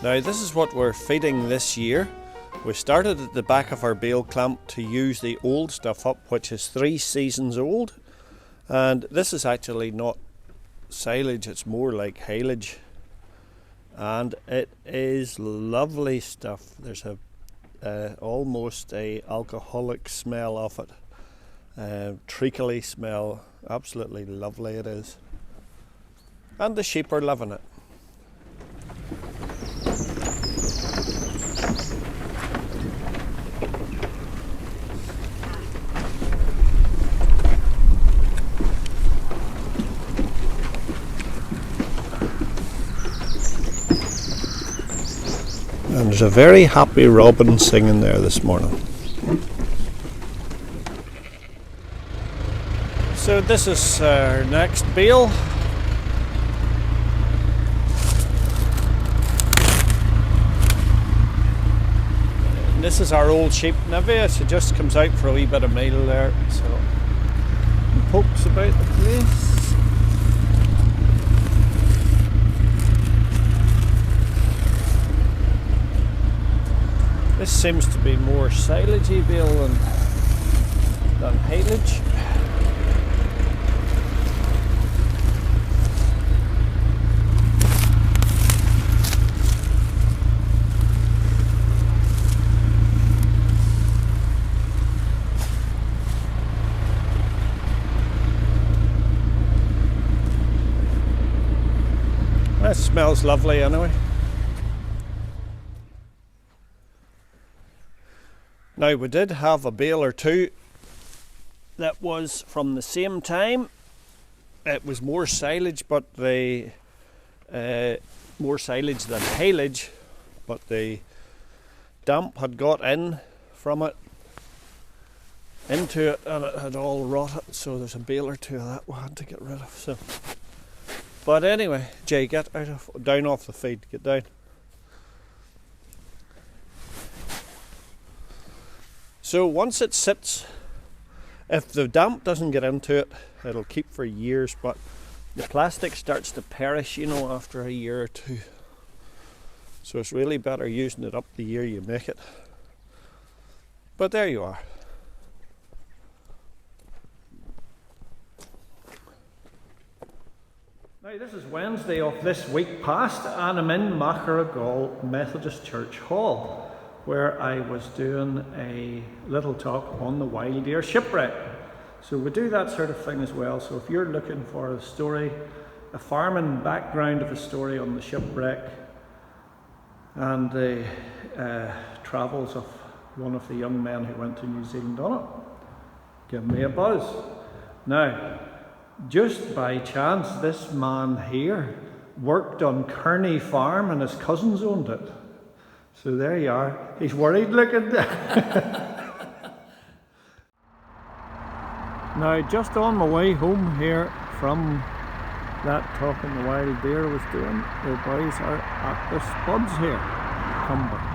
Now this is what we're feeding this year. We started at the back of our bale clamp to use the old stuff up, which is 3 seasons old. And this is actually not silage, it's more like haylage. And it is lovely stuff. There's almost a alcoholic smell of it. Treacly smell, absolutely lovely it is. And the sheep are loving it. And there's a very happy robin singing there this morning. So this is our next bale. And this is our old sheep Nivea. She just comes out for a wee bit of meal there, so pokes about the place. This seems to be more silagey bale than haylage. That smells lovely anyway. Now we did have a bale or two that was from the same time. It was more silage, but more silage than haylage, but the damp had got in from it into it, and it had all rotted. So there's a bale or two of that we had to get rid of. So, but anyway, Jay, get down off the feed. Get down. So once it sits, if the damp doesn't get into it, it'll keep for years, but the plastic starts to perish, you know, after a year or two. So it's really better using it up the year you make it. But there you are. Now this is Wednesday of this week past, and I'm in Macharagall Methodist Church Hall, where I was doing a little talk on the wild deer shipwreck. So we do that sort of thing as well. So if you're looking for a story, a farming background of a story on the shipwreck and the travels of one of the young men who went to New Zealand on it, give me a buzz. Now, just by chance, this man here worked on Kearney Farm and his cousins owned it. So there you are. He's worried looking. Now, just on my way home here from that talk on the wild deer I was doing, the boys are at the spuds here, Cumber.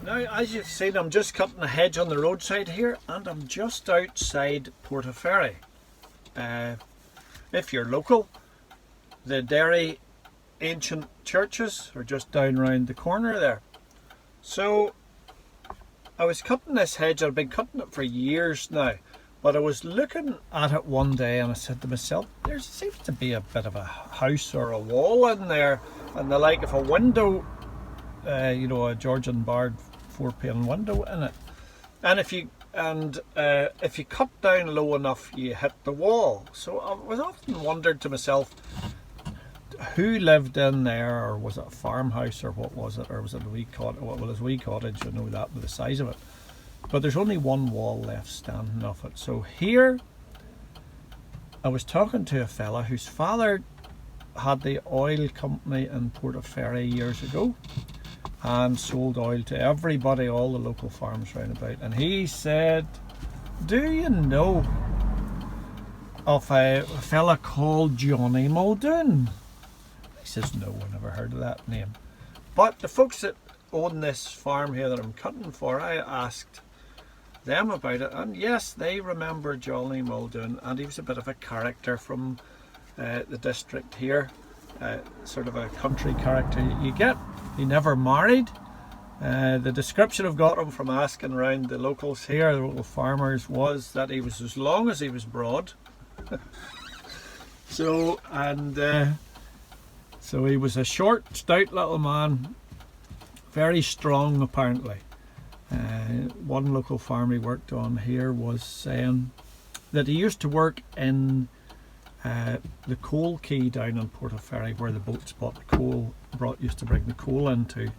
Now, as you've seen, I'm just cutting a hedge on the roadside here, and I'm just outside Portaferry. If you're local, the Derry ancient churches are just down round the corner there. So I was cutting this hedge. I've been cutting it for years now, but I was looking at it one day and I said to myself, there seems to be a bit of a house or a wall in there, and the like of a window, you know, a Georgian barred 4-pane window in it. And if you and if you cut down low enough, you hit the wall. So I was often wondered to myself, who lived in there, or was it a farmhouse, or what was it, or was it a wee cottage? Well, it was a wee cottage, you know that with the size of it. But there's only one wall left standing off it. So here, I was talking to a fella whose father had the oil company in Portaferry years ago and sold oil to everybody, all the local farms round about. And he said, do you know of a fella called Johnny Muldoon? He says, no, I never heard of that name. But the folks that own this farm here that I'm cutting for, I asked them about it, and yes, they remember Johnny Muldoon, and he was a bit of a character from the district here, sort of a country character you get. He never married. The description I've got him from asking around the locals here, the local farmers, was that he was as long as he was broad. So he was a short, stout little man, very strong apparently. One local farm he worked on here was saying that he used to work in the coal quay down in Portaferry, where the boats used to bring the coal into.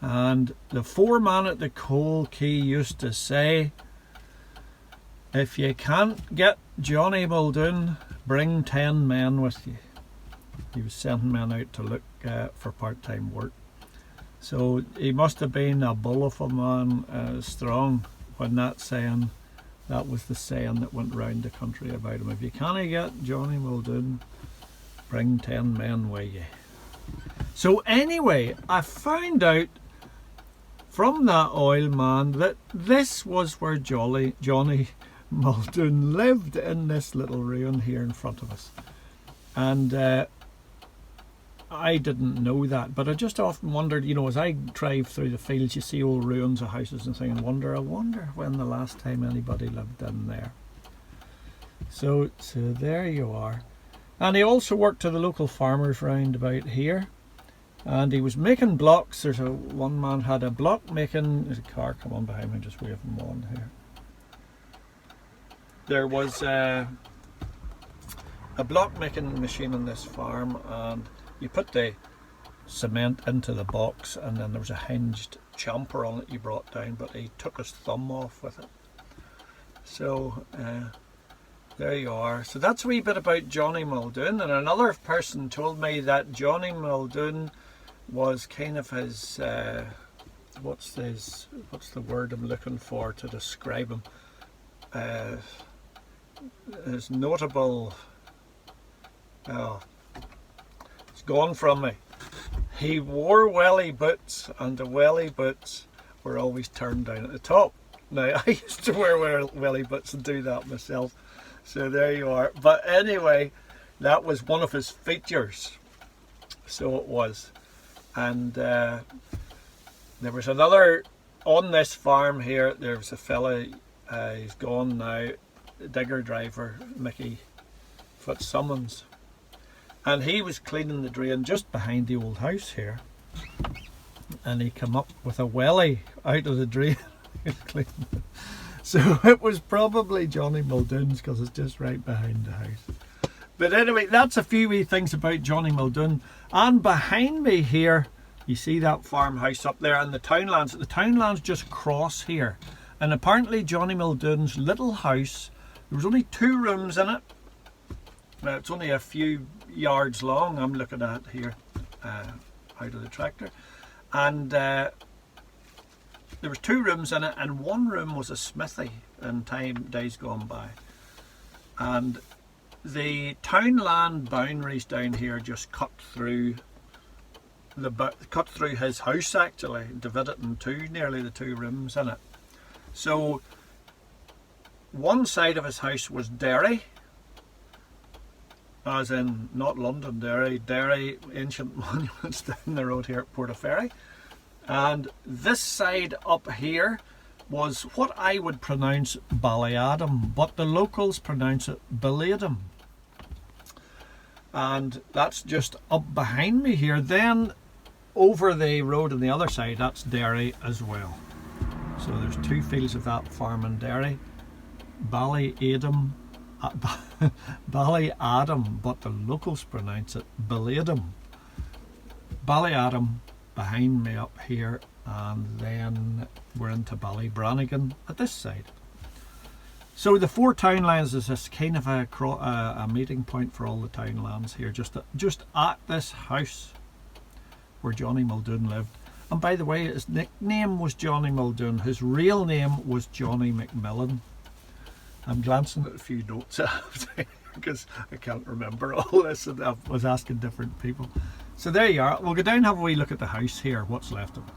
And the foreman at the coal quay used to say, if you can't get Johnny Muldoon, bring 10 men with you. He was sending men out to look for part-time work. So he must have been a bull of a man, strong, when that was the saying that went round the country about him. If you can't get Johnny Muldoon, bring 10 men with you. So anyway, I found out from that oil man that this was where Johnny Muldoon lived, in this little ruin here in front of us. And I didn't know that, but I just often wondered, you know, as I drive through the fields, you see old ruins of houses and things, and I wonder when the last time anybody lived in there. So there you are. And he also worked to the local farmers round about here, and he was making blocks. One man had a block making. There's a car come on behind me, just wave him on here. There was a block making machine on this farm, and you put the cement into the box, and then there was a hinged chamfer on it you brought down, but he took his thumb off with it. So there you are. So that's a wee bit about Johnny Muldoon. And another person told me that Johnny Muldoon was kind of his what's the word I'm looking for to describe him, his notable, it's gone from me. He wore welly boots, and the welly boots were always turned down at the top. Now, I used to wear welly boots and do that myself, so there you are. But anyway, that was one of his features, so it was. And there was another, on this farm here, there was a fella, he's gone now, digger driver, Mickey Fitzsimmons. And he was cleaning the drain just behind the old house here. And he came up with a welly out of the drain. So it was probably Johnny Muldoon's, because it's just right behind the house. But anyway, that's a few wee things about Johnny Muldoon. And behind me here, you see that farmhouse up there, and the townlands. The townlands just cross here. And apparently Johnny Muldoon's little house, there was only 2 rooms in it. Now it's only a few yards long, I'm looking at here out of the tractor. And there was 2 rooms in it, and one room was a smithy in days gone by. And the townland boundaries down here just cut through his house, actually, divided in 2, nearly the 2 rooms in it. So one side of his house was Derry, as in not London Derry, ancient monuments down the road here at Portaferry. And this side up here was what I would pronounce Ballyadam, but the locals pronounce it Balladam. And that's just up behind me here. Then over the road on the other side, that's Derry as well. So there's 2 fields of that farm and dairy. Ballyadam, Ballyadam, but the locals pronounce it Ballyadam. Ballyadam behind me up here, and then we're into Ballybrannigan at this side. So the 4 townlands is this kind of a meeting point for all the townlands here, just at this house where Johnny Muldoon lived. And by the way, his nickname was Johnny Muldoon. His real name was Johnny McMillan. I'm glancing at a few notes I have because I can't remember all this, and I was asking different people. So there you are. We'll go down and have a wee look at the house here, what's left of it.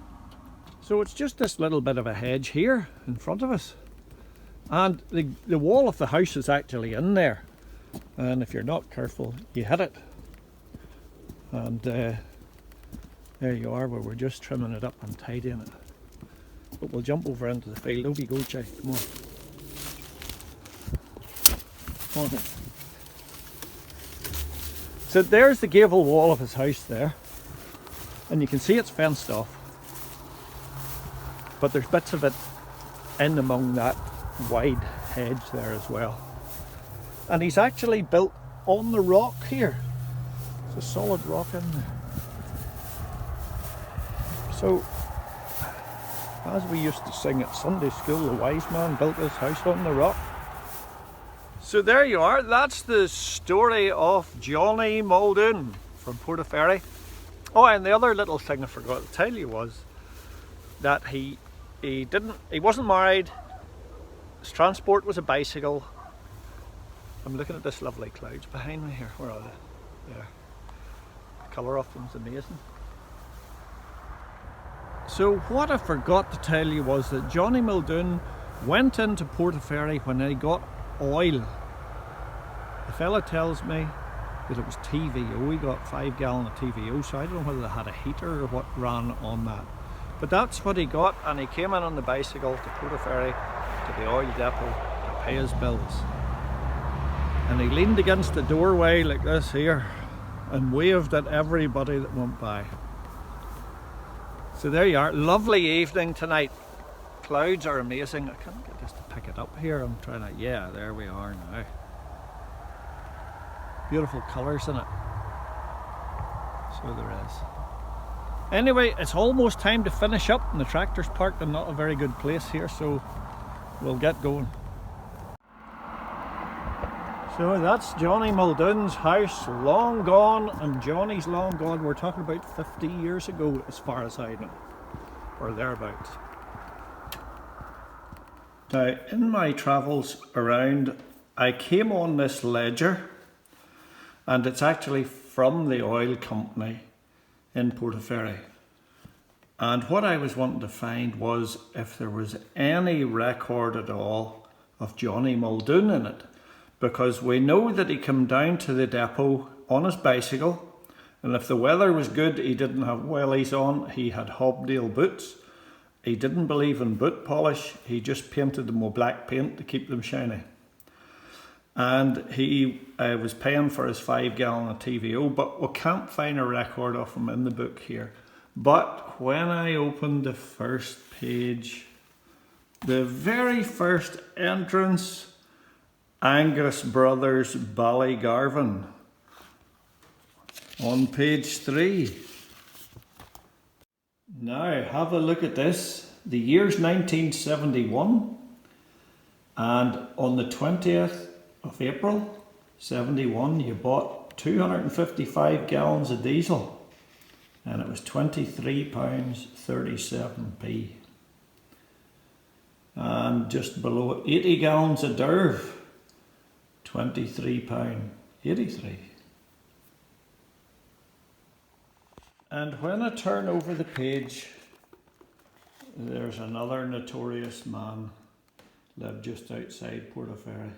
So it's just this little bit of a hedge here in front of us. And the wall of the house is actually in there. And if you're not careful, you hit it. And there you are, where we're just trimming it up and tidying it. But we'll jump over into the field. Over you go, Jay. Come on. Come on. So there's the gable wall of his house there. And you can see it's fenced off. But there's bits of it in among that wide hedge there as well. And he's actually built on the rock here. It's a solid rock in there. So, as we used to sing at Sunday school, the wise man built his house on the rock. So there you are, that's the story of Johnny Muldoon from Portaferry. Oh, and the other little thing I forgot to tell you was that he wasn't married. His transport was a bicycle. I'm looking at this lovely clouds behind me here. Where are they? There. The colour of them is amazing. So what I forgot to tell you was that Johnny Muldoon went into Portaferry when he got oil. The fella tells me that it was TVO. He got 5 gallon of TVO, so I don't know whether they had a heater or what ran on that. But that's what he got, and he came in on the bicycle to Portaferry, to the oil depot, to pay his bills. And he leaned against the doorway like this here and waved at everybody that went by. So there you are, lovely evening tonight. Clouds are amazing. I can't get this to pick it up here. I'm trying to, yeah, there we are now. Beautiful colours in it. So there is. Anyway, it's almost time to finish up, and the tractor's parked in not a very good place here, so we'll get going. So that's Johnny Muldoon's house, long gone, and Johnny's long gone. We're talking about 50 years ago, as far as I know, or thereabouts. Now, in my travels around, I came on this ledger, and it's actually from the oil company in Portaferry. And what I was wanting to find was if there was any record at all of Johnny Muldoon in it. Because we know that he came down to the depot on his bicycle, and if the weather was good, he didn't have wellies on, he had hobnail boots. He didn't believe in boot polish, he just painted them with black paint to keep them shiny. And he was paying for his 5 gallon of TVO, but we can't find a record of him in the book here. But when I opened the first page, the very first entrance, Angus Brothers Ballygarvan, on page 3. Now have a look at this. The year's 1971, and on the 20th of April 71 you bought 255 gallons of diesel, and it was £23.37p, and just below 80 gallons of Derv, £23.83. And when I turn over the page, there's another notorious man lived just outside Portaferry.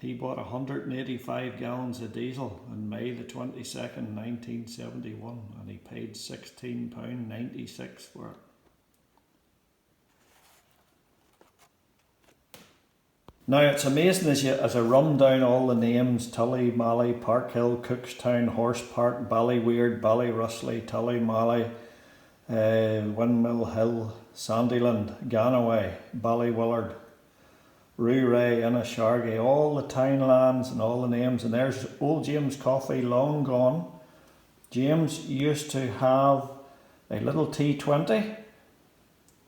He bought 185 gallons of diesel on May the 22nd, 1971, and he paid £16.96 for it. Now it's amazing as I run down all the names: Tully, Mally, Parkhill, Cookstown, Horse Park, Ballyweird, Ballyrussley, Tullymally, Windmill Hill, Sandyland, Ganaway, Ballywillard, Rooray, Innishargy, all the townlands and all the names. And there's old James Coffey, long gone. James used to have a little T20,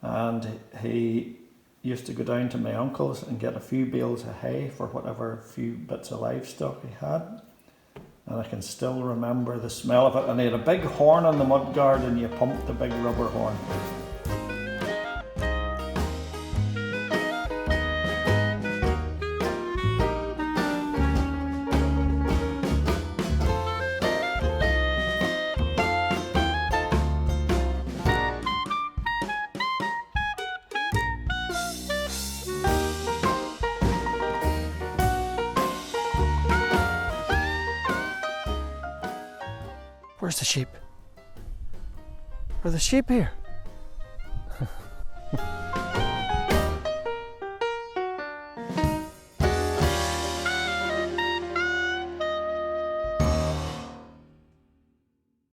and he used to go down to my uncle's and get a few bales of hay for whatever few bits of livestock he had. And I can still remember the smell of it. And he had a big horn on the mudguard, and you pumped the big rubber horn. Where's the sheep? Are the sheep here?